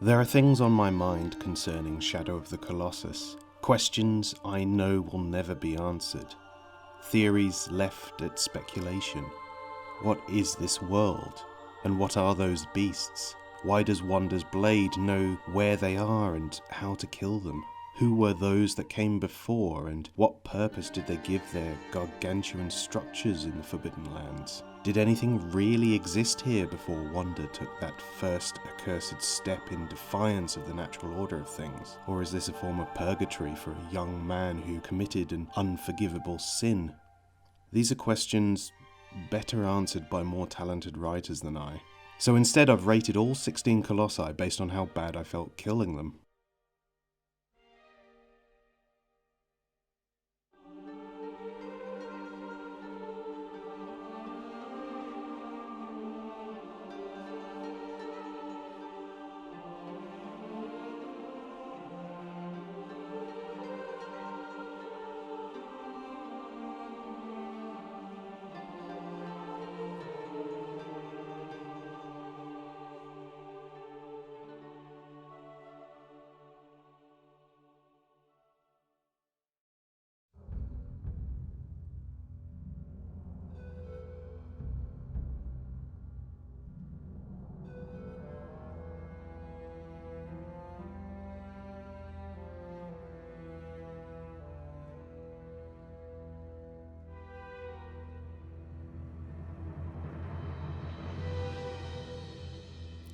There are things on my mind concerning Shadow of the Colossus, questions I know will never be answered, theories left at speculation. What is this world? And what are those beasts? Why does Wander's blade know where they are and how to kill them? Who were those that came before, and what purpose did they give their gargantuan structures in the Forbidden Lands? Did anything really exist here before Wander took that first accursed step in defiance of the natural order of things? Or is this a form of purgatory for a young man who committed an unforgivable sin? These are questions better answered by more talented writers than I. So instead I've rated all 16 Colossi based on how bad I felt killing them.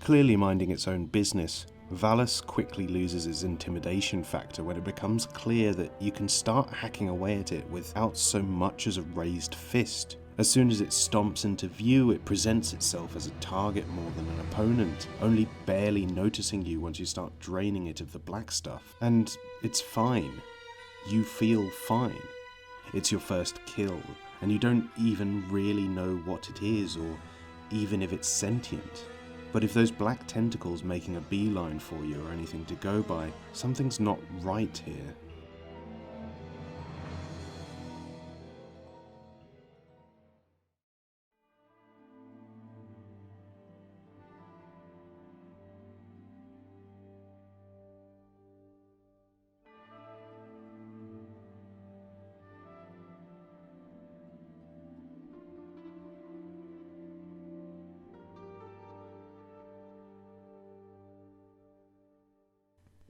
Clearly minding its own business, Valus quickly loses its intimidation factor when it becomes clear that you can start hacking away at it without so much as a raised fist. As soon as it stomps into view, it presents itself as a target more than an opponent, only barely noticing you once you start draining it of the black stuff. And it's fine. You feel fine. It's your first kill, and you don't even really know what it is, or even if it's sentient. But if those black tentacles making a beeline for you are anything to go by, something's not right here.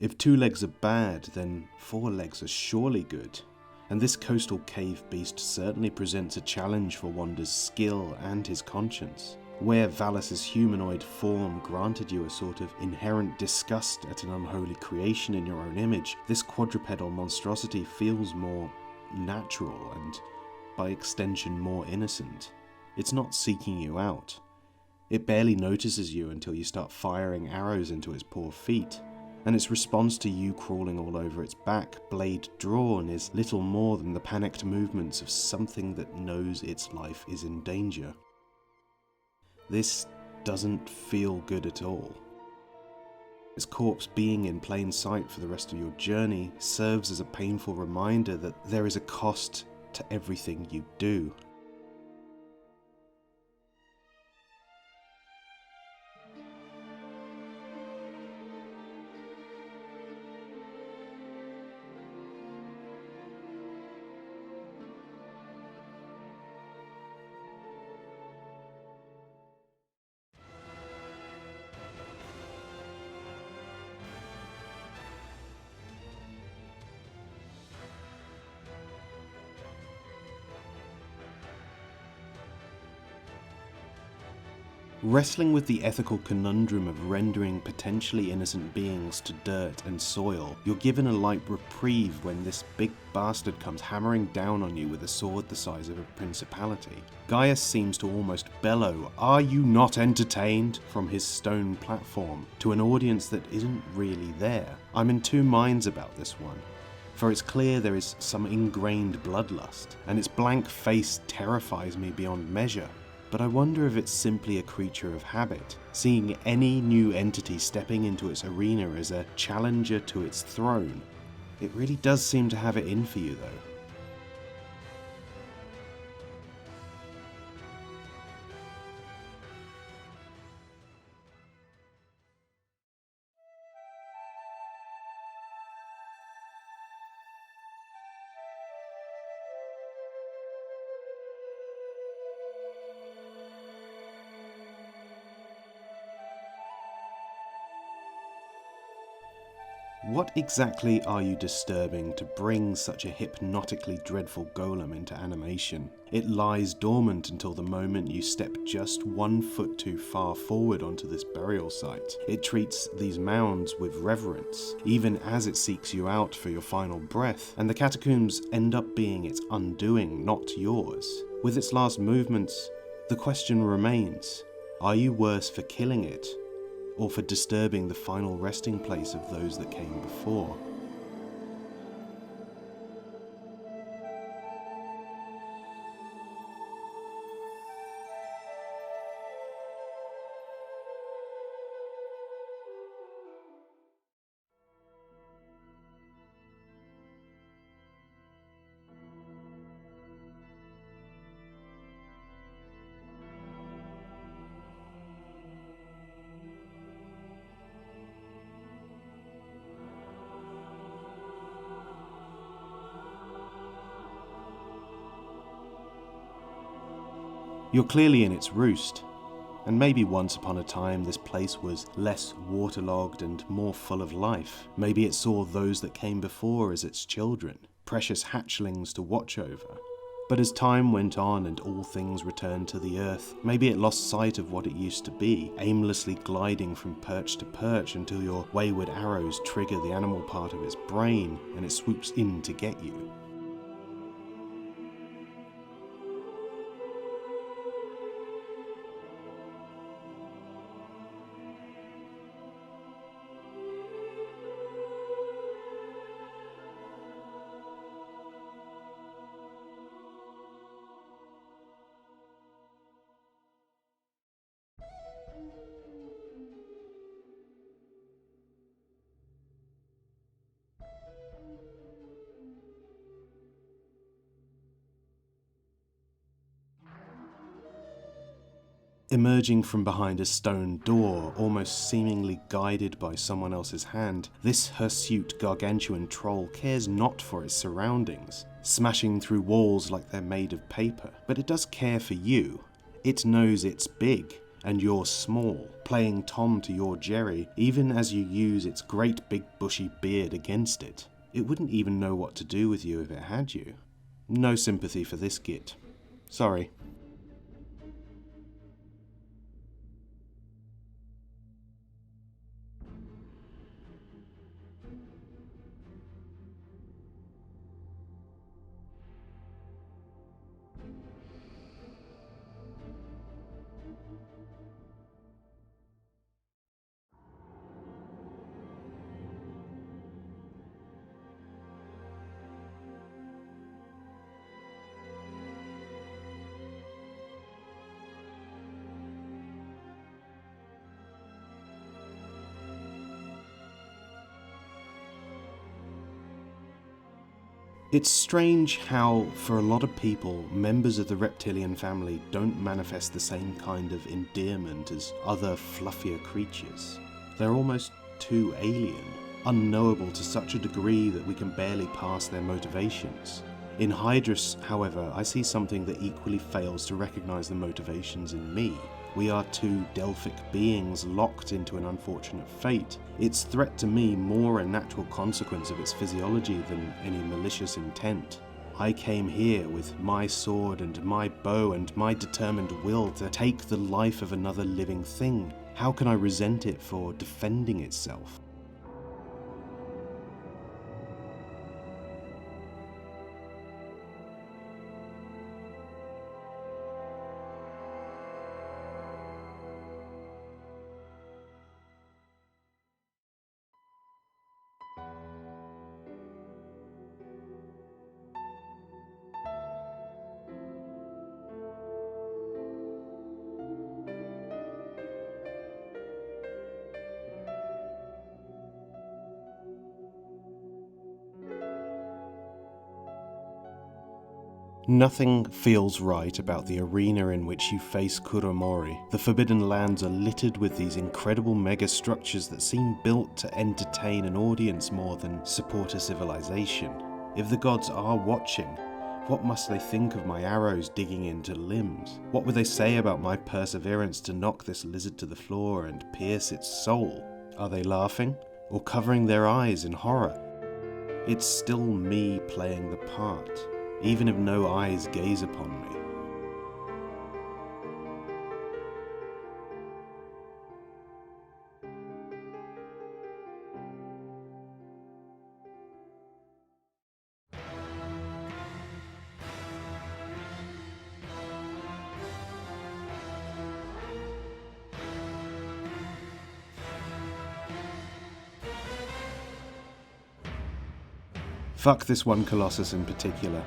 If 2 legs are bad, then 4 legs are surely good. And this coastal cave beast certainly presents a challenge for Wander's skill and his conscience. Where Valus's humanoid form granted you a sort of inherent disgust at an unholy creation in your own image, this quadrupedal monstrosity feels more natural and, by extension, more innocent. It's not seeking you out. It barely notices you until you start firing arrows into its poor feet. And its response to you crawling all over its back, blade drawn, is little more than the panicked movements of something that knows its life is in danger. This doesn't feel good at all. Its corpse being in plain sight for the rest of your journey serves as a painful reminder that there is a cost to everything you do. Wrestling with the ethical conundrum of rendering potentially innocent beings to dirt and soil, you're given a light reprieve when this big bastard comes hammering down on you with a sword the size of a principality. GAIUS seems to almost bellow, "Are you not entertained?" from his stone platform, to an audience that isn't really there. I'm in 2 minds about this one. For it's clear there is some ingrained bloodlust, and its blank face terrifies me beyond measure. But I wonder if it's simply a creature of habit, seeing any new entity stepping into its arena as a challenger to its throne. It really does seem to have it in for you, though. What exactly are you disturbing to bring such a hypnotically dreadful golem into animation? It lies dormant until the moment you step just 1 foot too far forward onto this burial site. It treats these mounds with reverence, even as it seeks you out for your final breath, and the catacombs end up being its undoing, not yours. With its last movements, the question remains, are you worse for killing it, or for disturbing the final resting place of those that came before? You're clearly in its roost, and maybe once upon a time this place was less waterlogged and more full of life. Maybe it saw those that came before as its children, precious hatchlings to watch over. But as time went on and all things returned to the earth, maybe it lost sight of what it used to be, aimlessly gliding from perch to perch until your wayward arrows trigger the animal part of its brain and it swoops in to get you. Emerging from behind a stone door, almost seemingly guided by someone else's hand, this hirsute gargantuan troll cares not for its surroundings, smashing through walls like they're made of paper. But it does care for you. It knows it's big, and you're small, playing Tom to your Jerry, even as you use its great big bushy beard against it. It wouldn't even know what to do with you if it had you. No sympathy for this git. Sorry. It's strange how, for a lot of people, members of the reptilian family don't manifest the same kind of endearment as other fluffier creatures. They're almost too alien, unknowable to such a degree that we can barely pass their motivations. In HYDRUS, however, I see something that equally fails to recognize the motivations in me. We are two Delphic beings locked into an unfortunate fate. Its threat to me more a natural consequence of its physiology than any malicious intent. I came here with my sword and my bow and my determined will to take the life of another living thing. How can I resent it for defending itself? Nothing feels right about the arena in which you face KUROMORI. The Forbidden Lands are littered with these incredible mega-structures that seem built to entertain an audience more than support a civilization. If the gods are watching, what must they think of my arrows digging into limbs? What would they say about my perseverance to knock this lizard to the floor and pierce its soul? Are they laughing? or covering their eyes in horror. It's still me playing the part, even if no eyes gaze upon me. Fuck this one Colossus in particular.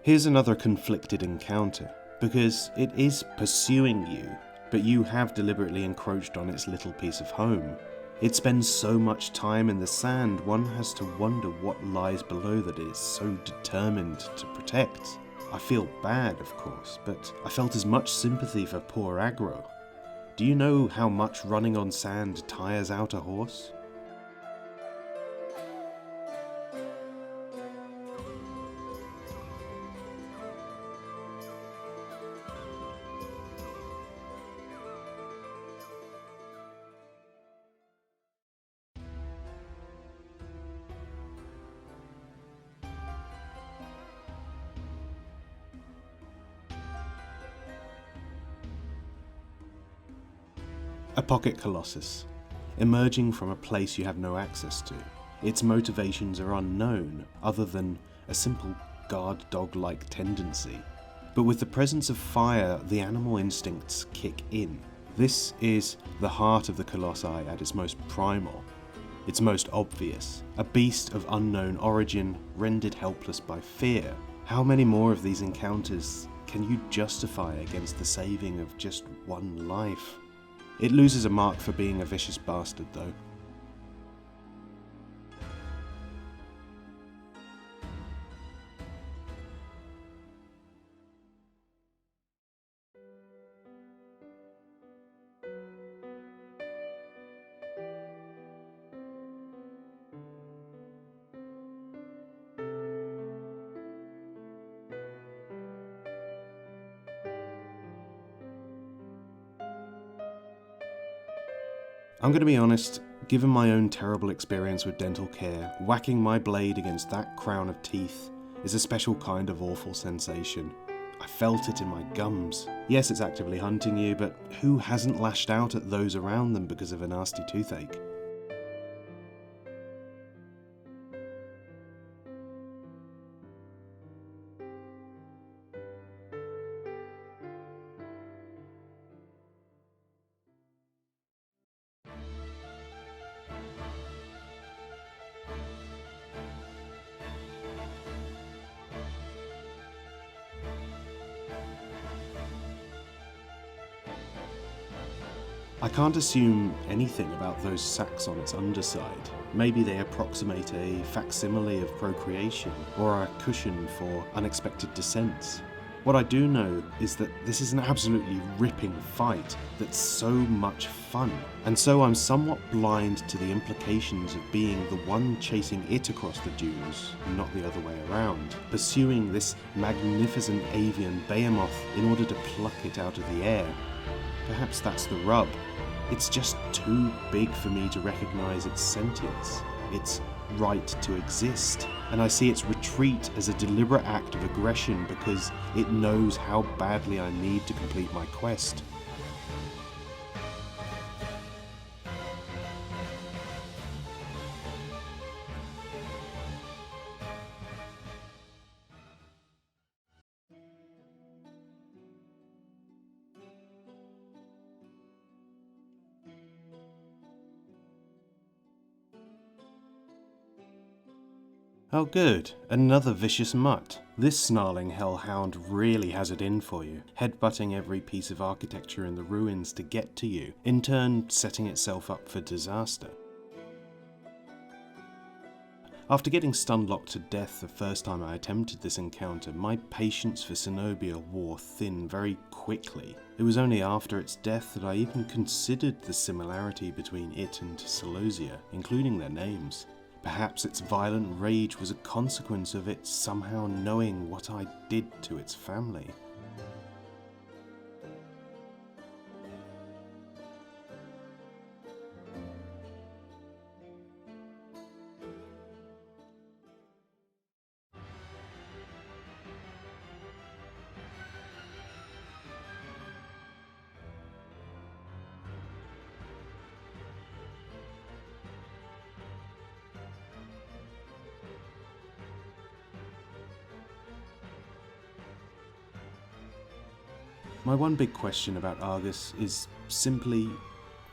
Here's another conflicted encounter, because it is pursuing you, but you have deliberately encroached on its little piece of home. It spends so much time in the sand, one has to wonder what lies below that it is so determined to protect. I feel bad, of course, but I felt as much sympathy for poor Aggro. Do you know how much running on sand tires out a horse? A pocket Colossus, emerging from a place you have no access to. Its motivations are unknown, other than a simple guard dog-like tendency. But with the presence of fire, the animal instincts kick in. This is the heart of the Colossi at its most primal, its most obvious. A beast of unknown origin, rendered helpless by fear. How many more of these encounters can you justify against the saving of just one life? It loses a mark for being a vicious bastard, though. I'm going to be honest, given my own terrible experience with dental care, whacking my blade against that crown of teeth is a special kind of awful sensation. I felt it in my gums. Yes, it's actively hunting you, but who hasn't lashed out at those around them because of a nasty toothache? I can't assume anything about those sacs on its underside. Maybe they approximate a facsimile of procreation, or are a cushion for unexpected descents. What I do know is that this is an absolutely ripping fight that's so much fun, and so I'm somewhat blind to the implications of being the one chasing it across the dunes, not the other way around, pursuing this magnificent avian behemoth in order to pluck it out of the air. Perhaps that's the rub. It's just too big for me to recognize its sentience, its right to exist, and I see its retreat as a deliberate act of aggression because it knows how badly I need to complete my quest. Oh good, another vicious mutt. This snarling hellhound really has it in for you, headbutting every piece of architecture in the ruins to get to you, in turn setting itself up for disaster. After getting stun-locked to death the first time I attempted this encounter, my patience for Cenobia wore thin very quickly. It was only after its death that I even considered the similarity between it and Celosia, including their names. Perhaps its violent rage was a consequence of it somehow knowing what I did to its family. My one big question about Argus is simply,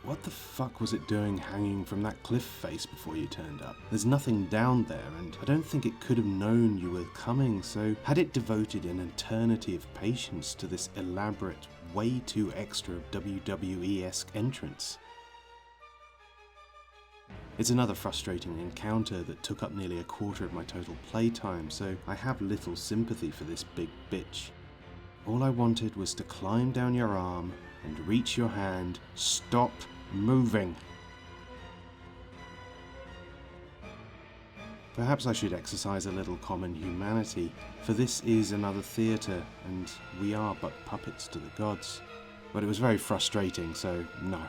what the fuck was it doing hanging from that cliff face before you turned up? There's nothing down there, and I don't think it could have known you were coming, so had it devoted an eternity of patience to this elaborate, way too extra WWE-esque entrance? It's another frustrating encounter that took up nearly a quarter of my total playtime, so I have little sympathy for this big bitch. All I wanted was to climb down your arm and reach your hand. Stop moving. Perhaps I should exercise a little common humanity, for this is another theatre, and we are but puppets to the gods. But it was very frustrating, so no.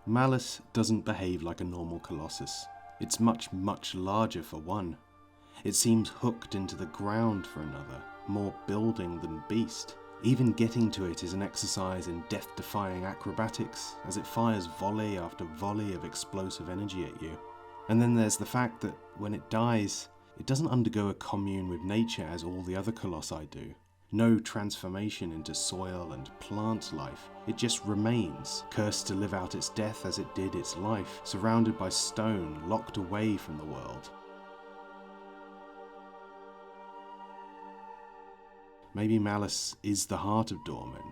Malus doesn't behave like a normal Colossus. It's much larger for one. It seems hooked into the ground for another, more building than beast. Even getting to it is an exercise in death-defying acrobatics, as it fires volley after volley of explosive energy at you. And then there's the fact that when it dies, it doesn't undergo a commune with nature as all the other colossi do. No transformation into soil and plant life. It just remains, cursed to live out its death as it did its life, surrounded by stone, locked away from the world. Maybe Malus is the heart of Dorman,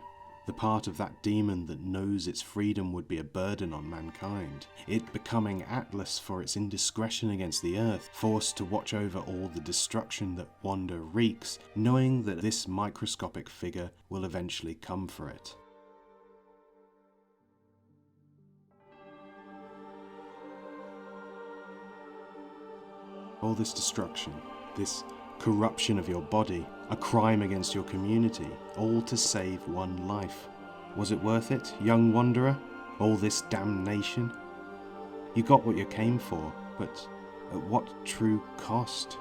the part of that demon that knows its freedom would be a burden on mankind, it becoming Atlas for its indiscretion against the earth, forced to watch over all the destruction that Wanda wreaks, knowing that this microscopic figure will eventually come for it. All this destruction, this corruption of your body, a crime against your community, all to save one life. Was it worth it, young wanderer? All this damnation? You got what you came for, but at what true cost?